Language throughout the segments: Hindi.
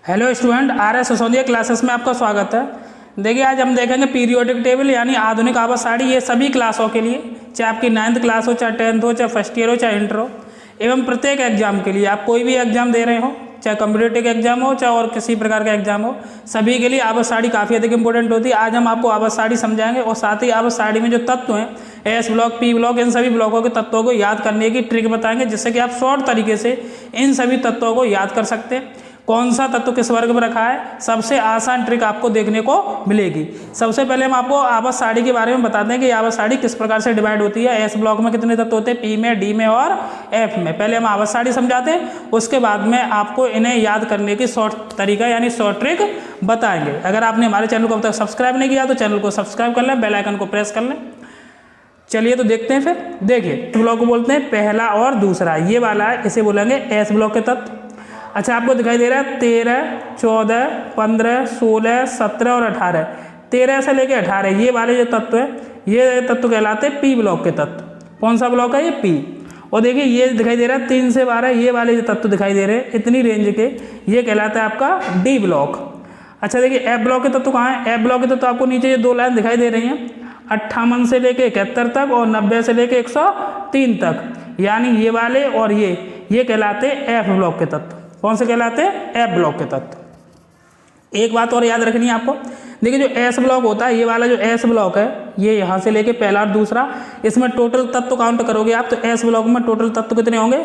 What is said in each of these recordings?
Hello student, RS Sisodia classes में आपका स्वागत है। देखिए आज हम देखेंगे पीरियोडिक टेबल यानी आधुनिक आवर्त सारणी। ये सभी क्लासों के लिए, चाहे आपकी 9th क्लास हो, चाहे 10th हो, चाहे फर्स्ट ईयर हो, चाहे इंटर हो, एवं प्रत्येक एग्जाम के लिए, आप कोई भी एग्जाम दे रहे हो, चाहे कॉम्पिटिटिव एग्जाम हो, चाहे और किसी प्रकार का एग्जाम हो, सभी के लिए आवर्त सारणी काफ़ी अधिक इंपॉर्टेंट होती है। आज हम आपको आवर्त सारणी समझाएंगे और साथ ही आवर्त सारणी में जो तत्व हैं, एस ब्लॉक, पी ब्लॉक, इन सभी ब्लॉकों के तत्वों को याद करने की ट्रिक बताएंगे, जिससे कि आप शॉर्ट तरीके से इन सभी तत्वों को याद कर सकते हैं। कौन सा तत्व किस वर्ग में रखा है, सबसे आसान ट्रिक आपको देखने को मिलेगी। सबसे पहले हम आपको आवर्त सारणी के बारे में बताते हैं कि आवर्त सारणी किस प्रकार से डिवाइड होती है। एस ब्लॉक में कितने तत्व होते हैं, पी में, डी में और एफ में। पहले हम आवर्त सारणी समझाते हैं, उसके बाद में आपको इन्हें याद करने की शॉर्ट तरीका यानी शॉर्ट ट्रिक बताएंगे। अगर आपने हमारे चैनल को अब तक सब्सक्राइब नहीं किया तो चैनल को सब्सक्राइब कर लें, बेल आइकन को प्रेस कर लें। चलिए तो देखते हैं फिर। देखिए ब्लॉक को बोलते हैं पहला और दूसरा, ये वाला है, इसे बोलेंगे एस ब्लॉक के तत्व। अच्छा, आपको दिखाई दे रहा है 13, 14, 15, 16, 17 और 18। 13 से लेके 18 ये वाले जो तत्व है, ये तत्व कहलाते हैं पी ब्लॉक के तत्व। कौन सा ब्लॉक है, ये पी। और देखिए ये दिखाई दे रहा है 3 से 12, ये वाले जो तत्व दिखाई दे रहे हैं इतनी रेंज के, ये कहलाता है आपका डी ब्लॉक। अच्छा देखिए एफ ब्लॉक के तत्व कहाँ है। एफ ब्लॉक के तत्व आपको नीचे ये 2 लाइन दिखाई दे रही हैं, 58 से लेके 71 तक और 90 से लेके 103 तक, यानी ये वाले और ये कहलाते हैं एफ ब्लॉक के तत्व। कौन से कहलाते हैं, एफ ब्लॉक के तत्व। एक बात और याद रखनी है आपको, देखिए जो एस ब्लॉक होता है, ये वाला जो एस ब्लॉक है, ये यहाँ से लेके पहला और दूसरा, इसमें टोटल तत्व काउंट करोगे आप तो एस ब्लॉक में टोटल तत्व कितने होंगे,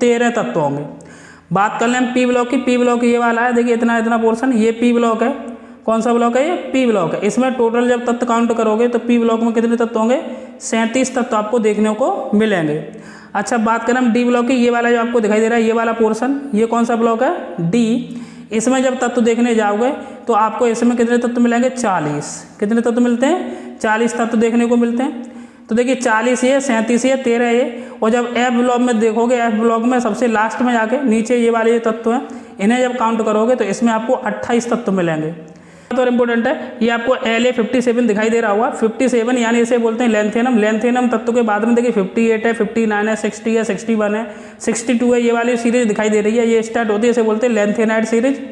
13 तत्व होंगे। बात कर लें हम पी ब्लॉक की। पी ब्लॉक ये वाला है, देखिए इतना इतना पोर्शन, ये पी ब्लॉक है। कौन सा ब्लॉक है, ये पी ब्लॉक है। इसमें टोटल जब तत्व काउंट करोगे तो पी ब्लॉक में कितने तत्व होंगे, 37 तत्व आपको देखने को मिलेंगे। अच्छा बात करें हम डी ब्लॉक की, ये वाला जो आपको दिखाई दे रहा है, ये वाला पोर्शन, ये कौन सा ब्लॉक है, डी। इसमें जब तत्व देखने जाओगे तो आपको इसमें कितने तत्व मिलेंगे, 40। कितने तत्व मिलते हैं, 40 तत्व देखने को मिलते हैं। तो देखिए 40 ये, 37 ये, 13 ये। और जब एफ ब्लॉक में देखोगे, एफ ब्लॉक में सबसे लास्ट में जाके नीचे ये वाले जो तत्व हैं, इन्हें जब काउंट करोगे तो इसमें आपको 28 तत्व मिलेंगे। तो इंपॉर्टेंट है, ये आपको LA57 दिखाई दे रहा होगा। 57 यानी इसे बोलते हैं लेंथेनम। लेंथेनम तत्व के बाद में देखिए 58 है, 59 है, 60 है, 61 है, 62 है, ये वाली सीरीज दिखाई दे रही है, ये स्टार्ट होती है, इसे बोलते हैं लेंथेनाइड सीरीज।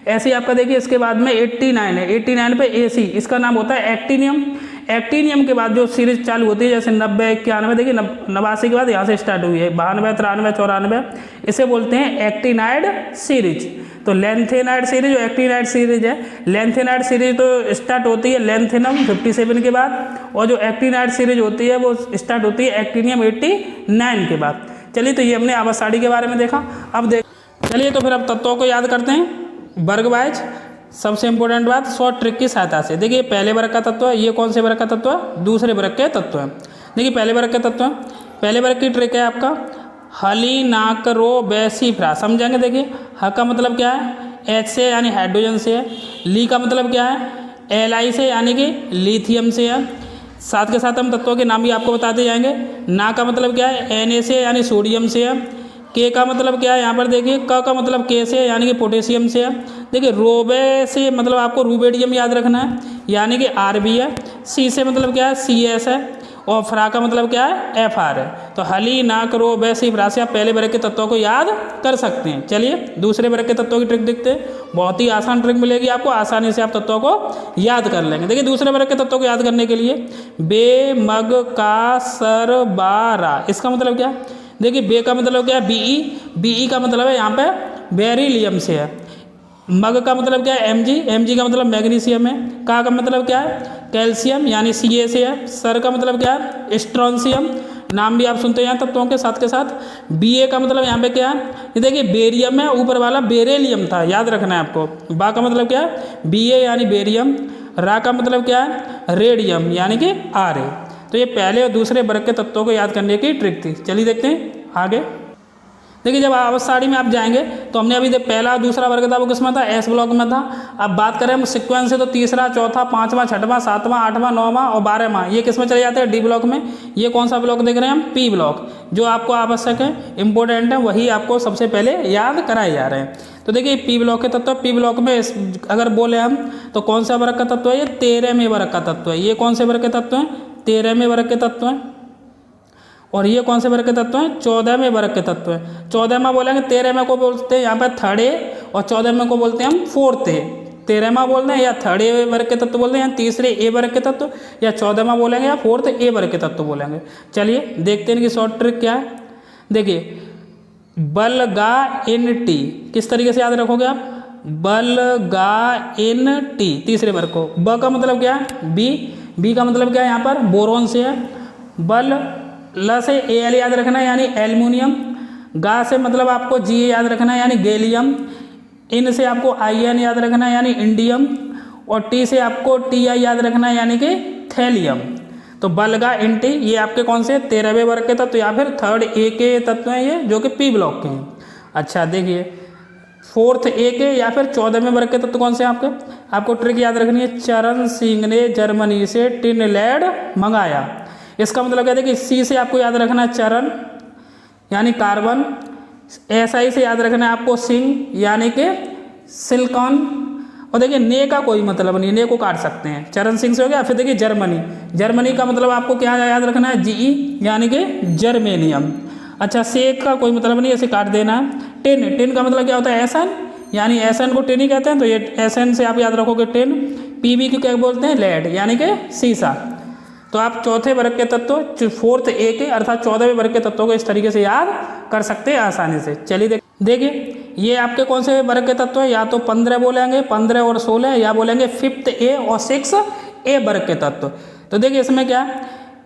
ऐसे ही आपका देखिए इसके बाद में 89 है, 89 पे AC, इसका नाम होता है एक्टिनियम। एक्टिनियम के बाद जो सीरीज चालू होती है, जैसे 90, 91, देखिए 89 के बाद यहाँ से स्टार्ट हुई है, 92, 93, 94, इसे बोलते हैं एक्टिनाइड सीरीज। तो लेंथेनाइड सीरीज और एक्टिनाइड सीरीज है। लेंथेनाइड सीरीज तो स्टार्ट होती है लेंथेनम 57 के बाद, और जो एक्टिनाइड सीरीज होती है वो स्टार्ट होती है एक्टिनियम 89 के बाद। चलिए तो ये हमने आवर्त सारणी के बारे में देखा। अब चलिए तो फिर अब तत्वों को याद करते हैं वर्ग वाइज। सबसे इंपॉर्टेंट बात शॉर्ट ट्रिक की सहायता से। देखिए पहले वर्ग का तत्व है, ये कौन से वर्ग का तत्व है, दूसरे वर्ग के तत्व है। देखिए पहले वर्ग के तत्व है, पहले वर्ग की ट्रिक है आपका हलीनाक्रोबेसिफ्रा। समझेंगे। देखिए ह का मतलब क्या है, H से यानी हाइड्रोजन से है। ली का मतलब क्या है, Li से यानी कि लिथियम से है। साथ के साथ हम तत्वों के नाम भी आपको बताते जाएंगे। ना का मतलब क्या है, Na से यानी सोडियम से है। के का मतलब क्या है, यहाँ पर देखिए क का मतलब के से यानी कि पोटेशियम से है। देखिए रोबे से मतलब आपको रूबेडियम याद रखना है, यानी कि Rb है। सी से मतलब क्या है, Cs है। और फ्रा का मतलब क्या है, Fr है। तो हलीनाक्रोबेसिफ्रा से आप पहले वर्ग के तत्वों को याद कर सकते हैं। चलिए दूसरे वर्ग के तत्वों की ट्रिक देखते हैं। बहुत ही आसान ट्रिक मिलेगी आपको, आसानी से आप तत्वों को याद कर लेंगे। देखिए दूसरे वर्ग के तत्वों को याद करने के लिए बे, मग, का, सर, बारा, इसका मतलब क्या है। देखिए बे का मतलब क्या है, Be का मतलब है यहाँ पे बेरिलियम से है। मग का मतलब क्या है, Mg का मतलब मैग्नीशियम है। का मतलब क्या है, कैल्शियम यानी Ca से है। सर का मतलब क्या है, स्ट्रोंशियम, नाम भी आप सुनते हैं यहाँ तत्वों के साथ के साथ। Ba का मतलब यहाँ पे क्या है, ये देखिए बेरियम है, ऊपर वाला बेरेलियम था, याद रखना है आपको। बा का मतलब क्या है, Ba यानी बेरियम। रा का मतलब क्या है, रेडियम यानी कि Ra। तो ये पहले और दूसरे वर्ग के तत्वों को याद करने की ट्रिक थी। चलिए देखते हैं आगे। देखिए जब आवर्त सारणी में आप जाएंगे तो हमने अभी पहला और दूसरा वर्ग था वो किसमें था, एस ब्लॉक में था। अब बात करें हम सिक्वेंस से तो तीसरा, चौथा, पांचवा, छठवां, सातवां, आठवां, नौवां और 12वां ये किसमें चले जाते हैं, डी ब्लॉक में। ये कौन सा ब्लॉक देख रहे हैं हम, पी ब्लॉक। जो आपको आवश्यक है, इंपॉर्टेंट है, वही आपको सबसे पहले याद कराए जा रहे हैं। तो देखिए पी ब्लॉक के तत्व, पी ब्लॉक में अगर बोले हम तो कौन सा वर्ग का तत्व है, ये 13वें वर्ग का तत्व है। ये कौन से वर्ग के तत्व हैं, 13वें वर्ग के तत्व हैं। और ये कौन से वर्ग के तत्व हैं, 14वें वर्ग के तत्व हैं। 14वां बोलेंगे, 13वें को बोलते हैं यहाँ पर थर्ड ए और 14वें को बोलते हैं हम फोर्थ ए। 13वां बोलते हैं या थर्ड ए वर्ग के तत्व बोलते हैं, या तीसरे ए वर्ग के तत्व, या 14वां बोलेंगे या फोर्थ ए वर्ग के तत्व बोलेंगे। चलिए देखते हैं कि शॉर्ट ट्रिक क्या है। देखिए बल गा इन टी किस तरीके से याद रखोगे आप, बल गा इन टी तीसरे वर्ग को। ब का मतलब क्या है, बी का मतलब क्या है यहाँ पर बोरोन से है। बल ल से ए एल याद रखना है यानी एल्युमिनियम। गा से मतलब आपको जी याद रखना है यानी गैलियम। इन से आपको आई एन याद रखना है यानी इंडियम। और टी से आपको टी आई याद रखना है यानी कि थैलियम। तो बलगा इन टी ये आपके कौन से 13वें वर्ग के तत्व या फिर थर्ड ए के तत्व हैं ये, जो कि पी ब्लॉक के हैं। अच्छा देखिए फोर्थ ए के या फिर 14वें वर्ग के तत्व कौन से हैं आपके, आपको ट्रिक याद रखनी है। चरण सिंह ने जर्मनी से टिन लेड मंगाया। इसका मतलब क्या है कि सी से आपको याद रखना है चरण यानी कार्बन। SI से याद रखना है आपको सिंह यानी कि सिलिकॉन। और देखिए ने का कोई मतलब नहीं, ने को काट सकते हैं, चरण सिंह से हो गया। फिर देखिए जर्मनी का मतलब आपको क्या याद रखना है GE यानी कि जर्मेनियम। अच्छा सेक का कोई मतलब नहीं, ऐसे काट देना है। टिन का मतलब क्या होता है SN यानी SN को टिन ही कहते हैं, तो ये SN से आप याद रखोगे टिन। PB को क्या बोलते हैं लेड यानी कि सीसा। तो आप चौथे वर्ग के तत्व फोर्थ ए के अर्थात 14वें वर्ग के तत्वों को इस तरीके से याद कर सकते हैं आसानी से। चलिए देखिए ये आपके कौन से वर्ग के तत्व है, या तो 15 बोलेंगे 15 और 16, या बोलेंगे 5th ए और 6th ए वर्ग के तत्व। तो देखिए इसमें क्या है,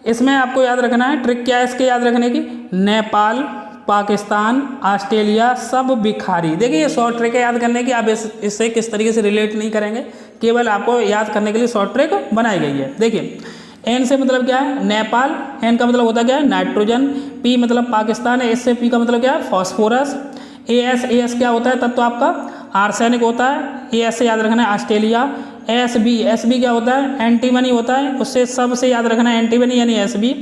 इसमें आपको याद रखना है, ट्रिक क्या है इसके याद रखने की, नेपाल पाकिस्तान ऑस्ट्रेलिया सब भिखारी। देखिए ये शॉर्ट ट्रिक है याद करने की, आप इससे किस तरीके से रिलेट नहीं करेंगे, केवल आपको याद करने के लिए शॉर्ट ट्रिक बनाई गई है। देखिए एन से मतलब क्या है नेपाल, एन का मतलब होता क्या है नाइट्रोजन। पी मतलब पाकिस्तान है, एस से पी का मतलब क्या है फॉस्फोरस। एस क्या होता है तत्व आपका आर्सेनिक होता है, एस से याद रखना है ऑस्ट्रेलिया। एस बी क्या होता है एंटीमनी होता है, उससे सबसे याद रखना है एंटीमनी यानी SB।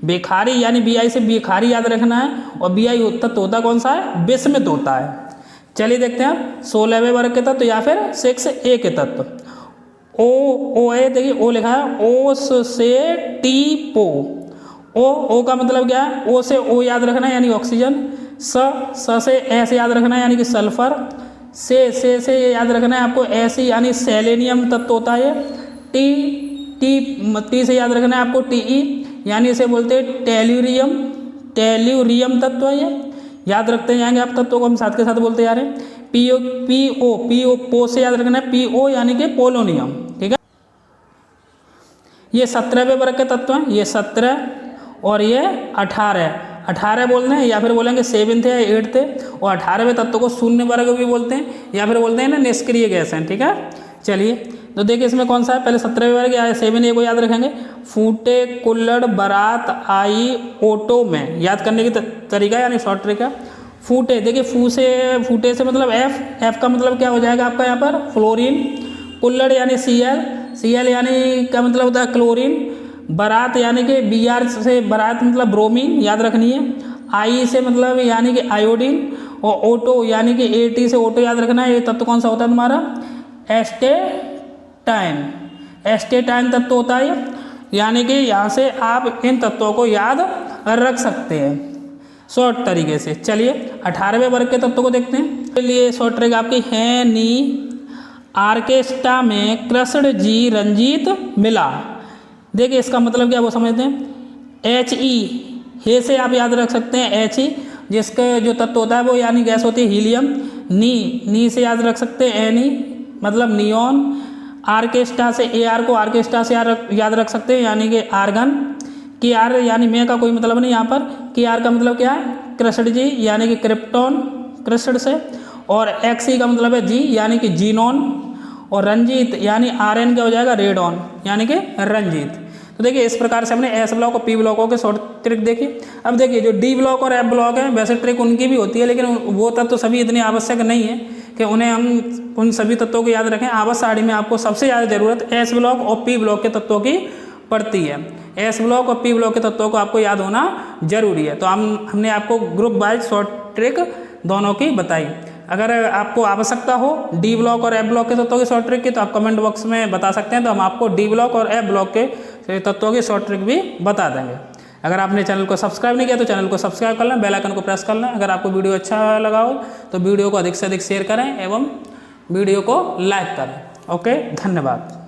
भिखारी यानी BI से भिखारी याद रखना है, और BI तत्व होता कौन सा है विस्मित होता है। चलिए देखते हैं आप 16वें वर्ग के तत्व या फिर 6A के तत्व। ओ ए देखिए ओ लिखा है ओस से टी पो। ओ का मतलब क्या है, ओ से ओ याद रखना है यानी ऑक्सीजन। स से एस याद रखना है यानी कि सल्फर। से याद रखना है आपको ऐसी यानी सेलेनियम तत्व होता है। टी से याद रखना है आपको TE यानी इसे बोलते हैं टेल्यूरियम तत्व है ये, याद रखते जाएंगे आप तत्वों को, हम साथ के साथ बोलते जा रहे हैं। पो से याद रखना है PO यानी कि पोलोनियम। ठीक है ये 17वें वर्ग के तत्व हैं, ये 17 और ये 18 बोलते हैं, या फिर बोलेंगे 7th या 8th। और 18वें तत्व को शून्य वर्ग भी बोलते हैं, या फिर बोलते हैं ना निष्क्रिय गैस हैं। ठीक है चलिए तो देखिए इसमें कौन सा है, पहले 17वें वर्ग या 7A को याद रखेंगे। फूटे कुल्लड़ बारात आई ऑटो में, याद करने की तरीका यानी शॉर्ट ट्रिक है। फूटे देखिए फूटे से मतलब एफ का मतलब क्या हो जाएगा आपका यहाँ पर फ्लोरीन। कुल्लड़ यानी Cl यानी क्या मतलब होता है क्लोरीन। बारात यानी कि Br से बारात मतलब ब्रोमीन, याद रखनी है। आई से मतलब यानी कि आयोडीन, और ऑटो यानी कि AT से ऑटो याद रखना है। ये तत्व कौन सा होता है तुम्हारा एस्टेटाइन तत्व होता है, यानी कि यहाँ से आप इन तत्वों को याद रख सकते हैं शॉर्ट तरीके से। चलिए 18वें वर्ग के तत्व को देखते हैं। चलिए शॉर्ट ट्रिक आपकी है नी आर्केस्ट्रा में कृष्ण जी रंजीत मिला। देखिए इसका मतलब क्या वो समझते हैं। HE हे से आप याद रख सकते हैं HE, जिसका जो तत्व होता है वो यानी गैस होती है हीलियम। नी से याद रख सकते हैं Ne मतलब नियॉन। आर्केस्ट्रा से AR को आर्केस्ट्रा से याद रख सकते हैं यानी कि आर्गन। KR यानी मैं का कोई मतलब नहीं यहाँ पर। KR का मतलब क्या है कृष्ण जी यानी कि क्रिप्टॉन कृष्ण से। और XE का मतलब है G यानी कि जीनॉन। और रंजीत यानी RN क्या हो जाएगा रेडॉन यानी कि रंजीत। तो देखिए इस प्रकार से हमने S ब्लॉक और P ब्लॉकों के शॉर्ट ट्रिक देखी। अब देखिए जो D ब्लॉक और F ब्लॉक है वैसे ट्रिक उनकी भी होती है, लेकिन वो तत्व सभी इतनी आवश्यक नहीं है कि उन्हें हम उन सभी तत्वों को याद रखें। आवाज सारणी में आपको सबसे ज़्यादा जरूरत S ब्लॉक और P ब्लॉक के तत्वों की पड़ती है। S ब्लॉक और P ब्लॉक के तत्वों को आपको याद होना जरूरी है। तो हमने आपको ग्रुप वाइज शॉर्ट ट्रिक दोनों की बताई। अगर आपको आवश्यकता हो D ब्लॉक और F ब्लॉक के तत्वों की शॉर्ट ट्रिक की तो आप कमेंट बॉक्स में बता सकते हैं, तो हम आपको D ब्लॉक और F ब्लॉक के तत्वों की शॉर्ट ट्रिक भी बता देंगे। अगर आपने चैनल को सब्सक्राइब नहीं किया तो चैनल को सब्सक्राइब कर लें, बेल आइकन को प्रेस कर लें। अगर आपको वीडियो अच्छा लगा हो तो वीडियो को अधिक से अधिक शेयर करें एवं वीडियो को लाइक करें। ओके, धन्यवाद।